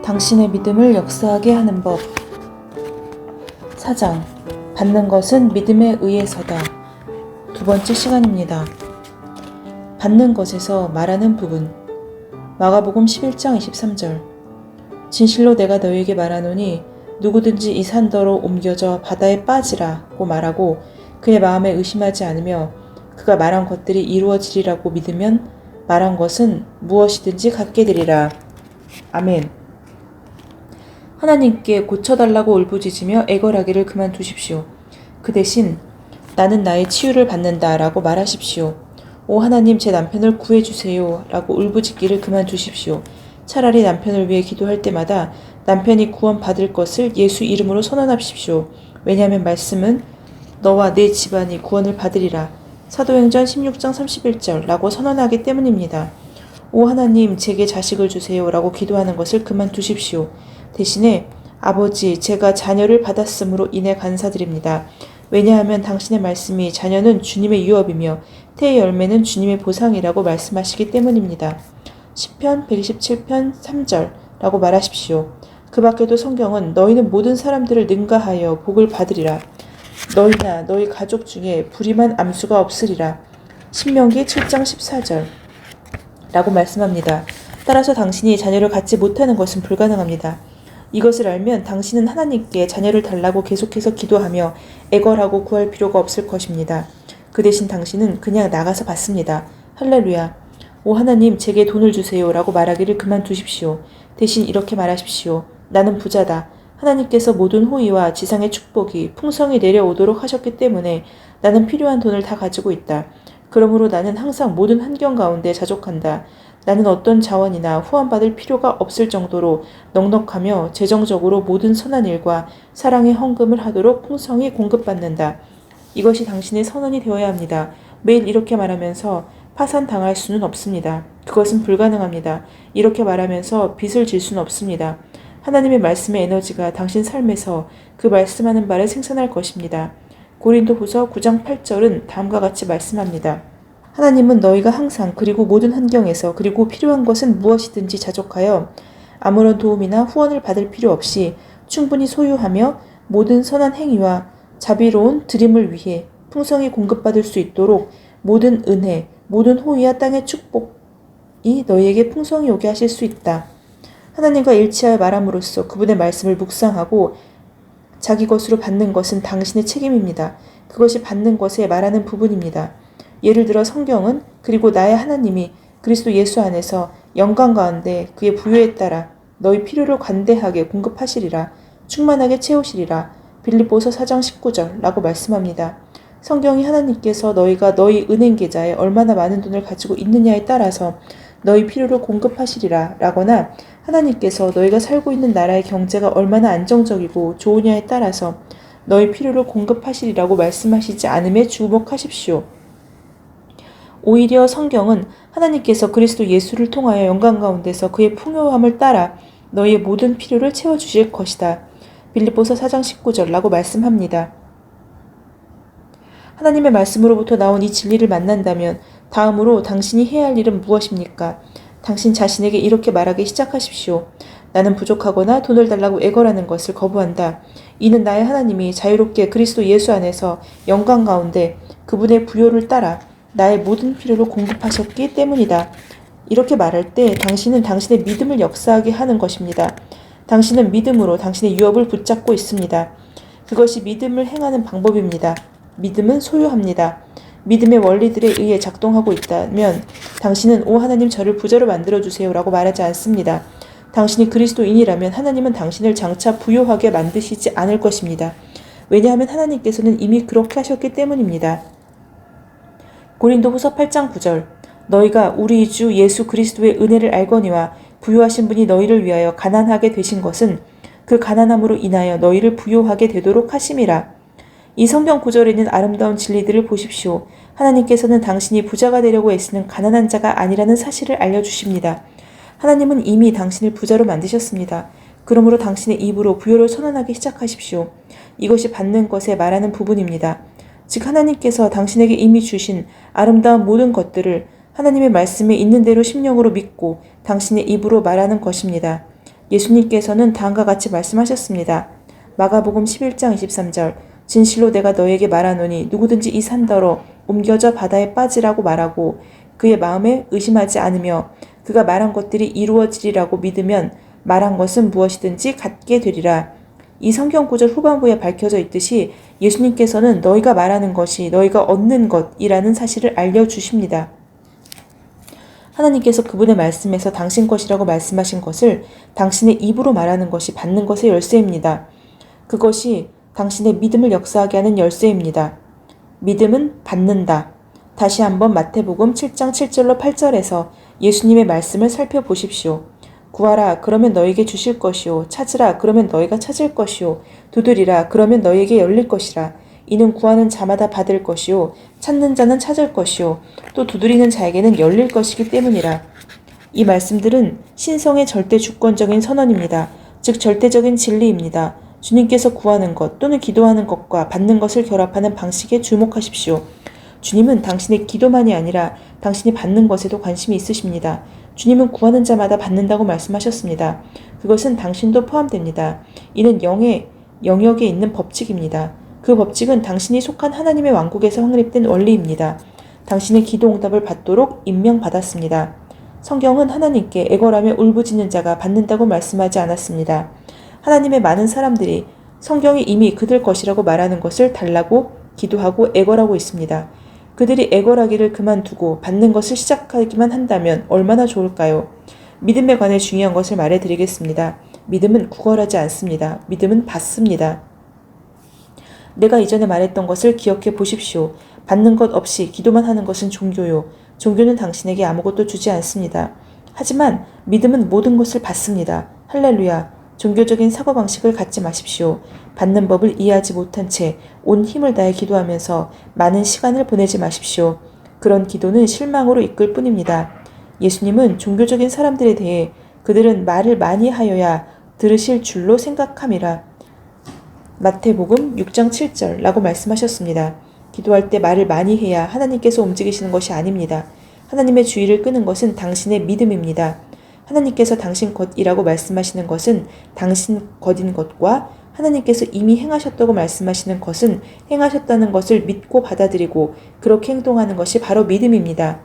당신의 믿음을 역사하게 하는 법. 4장. 받는 것은 믿음에 의해서다. 두 번째 시간입니다. 받는 것에서 말하는 부분. 마가복음 11장 23절. 진실로 내가 너희에게 말하노니 누구든지 이 산더러 옮겨져 바다에 빠지라고 말하고 그의 마음에 의심하지 않으며 그가 말한 것들이 이루어지리라고 믿으면 말한 것은 무엇이든지 갖게 되리라. 아멘. 하나님께 고쳐달라고 울부짖으며 애걸하기를 그만두십시오. 그 대신 나는 나의 치유를 받는다 라고 말하십시오. 오 하나님, 제 남편을 구해주세요 라고 울부짖기를 그만두십시오. 차라리 남편을 위해 기도할 때마다 남편이 구원받을 것을 예수 이름으로 선언하십시오. 왜냐하면 말씀은 너와 내 집안이 구원을 받으리라. 사도행전 16장 31절 라고 선언하기 때문입니다. 오 하나님, 제게 자식을 주세요 라고 기도하는 것을 그만두십시오. 대신에 아버지, 제가 자녀를 받았으므로 인해 감사드립니다. 왜냐하면 당신의 말씀이 자녀는 주님의 유업이며 태의 열매는 주님의 보상이라고 말씀하시기 때문입니다. 시편 127편 3절 라고 말하십시오. 그 밖에도 성경은 너희는 모든 사람들을 능가하여 복을 받으리라. 너희나 너희 가족 중에 불임한 암수가 없으리라. 신명기 7장 14절 라고 말씀합니다. 따라서 당신이 자녀를 갖지 못하는 것은 불가능합니다. 이것을 알면 당신은 하나님께 자녀를 달라고 계속해서 기도하며 애걸하고 구할 필요가 없을 것입니다. 그 대신 당신은 그냥 나가서 받습니다. 할렐루야. 오 하나님, 제게 돈을 주세요 라고 말하기를 그만두십시오. 대신 이렇게 말하십시오. 나는 부자다. 하나님께서 모든 호의와 지상의 축복이 풍성히 내려오도록 하셨기 때문에 나는 필요한 돈을 다 가지고 있다. 그러므로 나는 항상 모든 환경 가운데 자족한다. 나는 어떤 자원이나 후원받을 필요가 없을 정도로 넉넉하며 재정적으로 모든 선한 일과 사랑의 헌금을 하도록 풍성히 공급받는다. 이것이 당신의 선언이 되어야 합니다. 매일 이렇게 말하면서 파산당할 수는 없습니다. 그것은 불가능합니다. 이렇게 말하면서 빚을 질 수는 없습니다. 하나님의 말씀의 에너지가 당신 삶에서 그 말씀하는 바를 생산할 것입니다. 고린도후서 9장 8절은 다음과 같이 말씀합니다. 하나님은 너희가 항상 그리고 모든 환경에서 그리고 필요한 것은 무엇이든지 자족하여 아무런 도움이나 후원을 받을 필요 없이 충분히 소유하며 모든 선한 행위와 자비로운 드림을 위해 풍성히 공급받을 수 있도록 모든 은혜, 모든 호의와 땅의 축복이 너희에게 풍성히 오게 하실 수 있다. 하나님과 일치하여 말함으로써 그분의 말씀을 묵상하고 자기 것으로 받는 것은 당신의 책임입니다. 그것이 받는 것에 말하는 부분입니다. 예를 들어 성경은 그리고 나의 하나님이 그리스도 예수 안에서 영광 가운데 그의 부요에 따라 너희 필요를 관대하게 공급하시리라. 충만하게 채우시리라. 빌립보서 4장 19절 라고 말씀합니다. 성경이 하나님께서 너희가 너희 은행 계좌에 얼마나 많은 돈을 가지고 있느냐에 따라서 너희 필요를 공급하시리라 라거나 하나님께서 너희가 살고 있는 나라의 경제가 얼마나 안정적이고 좋으냐에 따라서 너희 필요를 공급하시리라고 말씀하시지 않음에 주목하십시오. 오히려 성경은 하나님께서 그리스도 예수를 통하여 영광 가운데서 그의 풍요함을 따라 너희의 모든 필요를 채워주실 것이다. 빌립보서 4장 19절 라고 말씀합니다. 하나님의 말씀으로부터 나온 이 진리를 만난다면 다음으로 당신이 해야 할 일은 무엇입니까? 당신 자신에게 이렇게 말하기 시작하십시오. 나는 부족하거나 돈을 달라고 애걸하는 것을 거부한다. 이는 나의 하나님이 자유롭게 그리스도 예수 안에서 영광 가운데 그분의 부요를 따라 나의 모든 필요를 공급하셨기 때문이다. 이렇게 말할 때 당신은 당신의 믿음을 역사하게 하는 것입니다. 당신은 믿음으로 당신의 유업을 붙잡고 있습니다. 그것이 믿음을 행하는 방법입니다. 믿음은 소유합니다. 믿음의 원리들에 의해 작동하고 있다면 당신은 오 하나님, 저를 부자로 만들어주세요 라고 말하지 않습니다. 당신이 그리스도인이라면 하나님은 당신을 장차 부요하게 만드시지 않을 것입니다. 왜냐하면 하나님께서는 이미 그렇게 하셨기 때문입니다. 고린도후서 8장 9절. 너희가 우리 주 예수 그리스도의 은혜를 알거니와 부요하신 분이 너희를 위하여 가난하게 되신 것은 그 가난함으로 인하여 너희를 부요하게 되도록 하심이라. 이 성경 구절에 있는 아름다운 진리들을 보십시오. 하나님께서는 당신이 부자가 되려고 애쓰는 가난한 자가 아니라는 사실을 알려주십니다. 하나님은 이미 당신을 부자로 만드셨습니다. 그러므로 당신의 입으로 부요를 선언하기 시작하십시오. 이것이 받는 것에 말하는 부분입니다. 즉 하나님께서 당신에게 이미 주신 아름다운 모든 것들을 하나님의 말씀에 있는 대로 심령으로 믿고 당신의 입으로 말하는 것입니다. 예수님께서는 다음과 같이 말씀하셨습니다. 마가복음 11장 23절 진실로 내가 너에게 말하노니 누구든지 이 산더러 옮겨져 바다에 빠지라고 말하고 그의 마음에 의심하지 않으며 그가 말한 것들이 이루어지리라고 믿으면 말한 것은 무엇이든지 갖게 되리라. 이 성경 구절 후반부에 밝혀져 있듯이 예수님께서는 너희가 말하는 것이 너희가 얻는 것이라는 사실을 알려주십니다. 하나님께서 그분의 말씀에서 당신 것이라고 말씀하신 것을 당신의 입으로 말하는 것이 받는 것의 열쇠입니다. 그것이 당신의 믿음을 역사하게 하는 열쇠입니다. 믿음은 받는다. 다시 한번 마태복음 7장 7절로 8절에서 예수님의 말씀을 살펴보십시오. 구하라 그러면 너에게 주실 것이요 찾으라 그러면 너희가 찾을 것이요 두드리라 그러면 너희에게 열릴 것이라. 이는 구하는 자마다 받을 것이요 찾는 자는 찾을 것이요 또 두드리는 자에게는 열릴 것이기 때문이라. 이 말씀들은 신성의 절대 주권적인 선언입니다. 즉 절대적인 진리입니다. 주님께서 구하는 것 또는 기도하는 것과 받는 것을 결합하는 방식에 주목하십시오. 주님은 당신의 기도만이 아니라 당신이 받는 것에도 관심이 있으십니다. 주님은 구하는 자마다 받는다고 말씀하셨습니다. 그것은 당신도 포함됩니다. 이는 영의 영역에 있는 법칙입니다. 그 법칙은 당신이 속한 하나님의 왕국에서 확립된 원리입니다. 당신의 기도 응답을 받도록 임명받았습니다. 성경은 하나님께 애걸하며 울부짖는 자가 받는다고 말씀하지 않았습니다. 하나님의 많은 사람들이 성경이 이미 그들 것이라고 말하는 것을 달라고 기도하고 애걸하고 있습니다. 그들이 애걸하기를 그만두고 받는 것을 시작하기만 한다면 얼마나 좋을까요? 믿음에 관해 중요한 것을 말해드리겠습니다. 믿음은 구걸하지 않습니다. 믿음은 받습니다. 내가 이전에 말했던 것을 기억해 보십시오. 받는 것 없이 기도만 하는 것은 종교요. 종교는 당신에게 아무것도 주지 않습니다. 하지만 믿음은 모든 것을 받습니다. 할렐루야. 종교적인 사고방식을 갖지 마십시오. 받는 법을 이해하지 못한 채 온 힘을 다해 기도하면서 많은 시간을 보내지 마십시오. 그런 기도는 실망으로 이끌 뿐입니다. 예수님은 종교적인 사람들에 대해 그들은 말을 많이 하여야 들으실 줄로 생각함이라. 마태복음 6장 7절라고 말씀하셨습니다. 기도할 때 말을 많이 해야 하나님께서 움직이시는 것이 아닙니다. 하나님의 주의를 끄는 것은 당신의 믿음입니다. 하나님께서 당신 것이라고 말씀하시는 것은 당신 것인 것과 하나님께서 이미 행하셨다고 말씀하시는 것은 행하셨다는 것을 믿고 받아들이고 그렇게 행동하는 것이 바로 믿음입니다.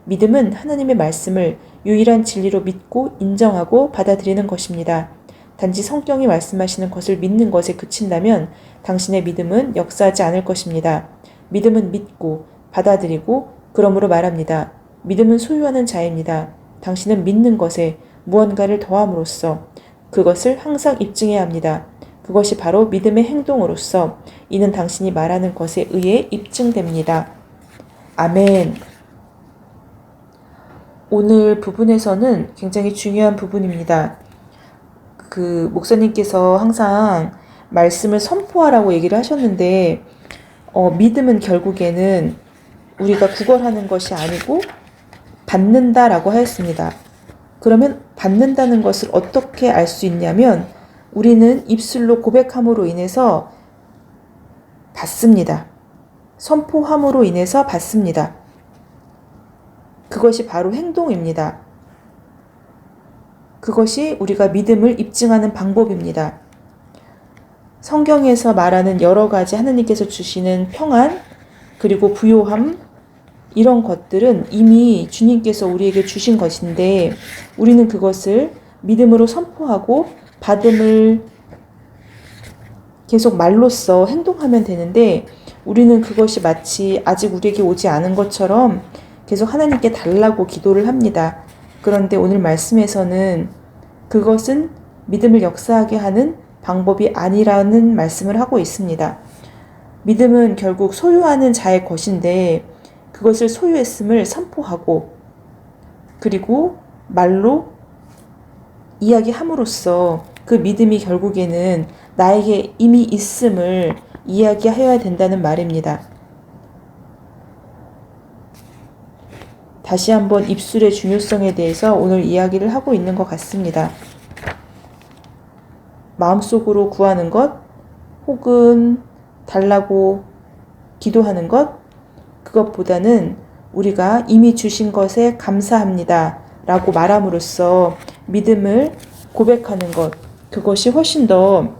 믿음은 하나님의 말씀을 유일한 진리로 믿고 인정하고 받아들이는 것입니다. 단지 성경이 말씀하시는 것을 믿는 것에 그친다면 당신의 믿음은 역사하지 않을 것입니다. 믿음은 믿고 받아들이고 그러므로 말합니다. 믿음은 소유하는 자입니다. 당신은 믿는 것에 무언가를 더함으로써 그것을 항상 입증해야 합니다. 그것이 바로 믿음의 행동으로서 이는 당신이 말하는 것에 의해 입증됩니다. 아멘. 오늘 부분에서는 굉장히 중요한 부분입니다. 목사님께서 항상 말씀을 선포하라고 얘기를 하셨는데 믿음은 결국에는 우리가 구걸하는 것이 아니고 받는다라고 하였습니다. 그러면 받는다는 것을 어떻게 알 수 있냐면 우리는 입술로 고백함으로 인해서 받습니다. 선포함으로 인해서 받습니다. 그것이 바로 행동입니다. 그것이 우리가 믿음을 입증하는 방법입니다. 성경에서 말하는 여러 가지 하나님께서 주시는 평안 그리고 부요함 이런 것들은 이미 주님께서 우리에게 주신 것인데 우리는 그것을 믿음으로 선포하고 받음을 계속 말로써 행동하면 되는데 우리는 그것이 마치 아직 우리에게 오지 않은 것처럼 계속 하나님께 달라고 기도를 합니다. 그런데 오늘 말씀에서는 그것은 믿음을 역사하게 하는 방법이 아니라는 말씀을 하고 있습니다. 믿음은 결국 소유하는 자의 것인데 그것을 소유했음을 선포하고 그리고 말로 이야기함으로써 그 믿음이 결국에는 나에게 이미 있음을 이야기하여야 된다는 말입니다. 다시 한번 입술의 중요성에 대해서 오늘 이야기를 하고 있는 것 같습니다. 마음속으로 구하는 것 혹은 달라고 기도하는 것 그것보다는 우리가 이미 주신 것에 감사합니다 라고 말함으로써 믿음을 고백하는 것, 그것이 훨씬 더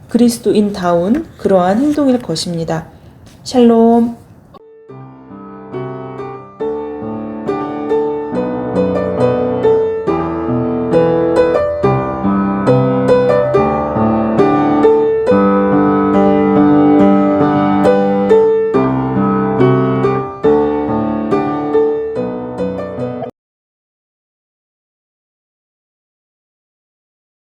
그리스도인다운 그러한 행동일 것입니다. 샬롬.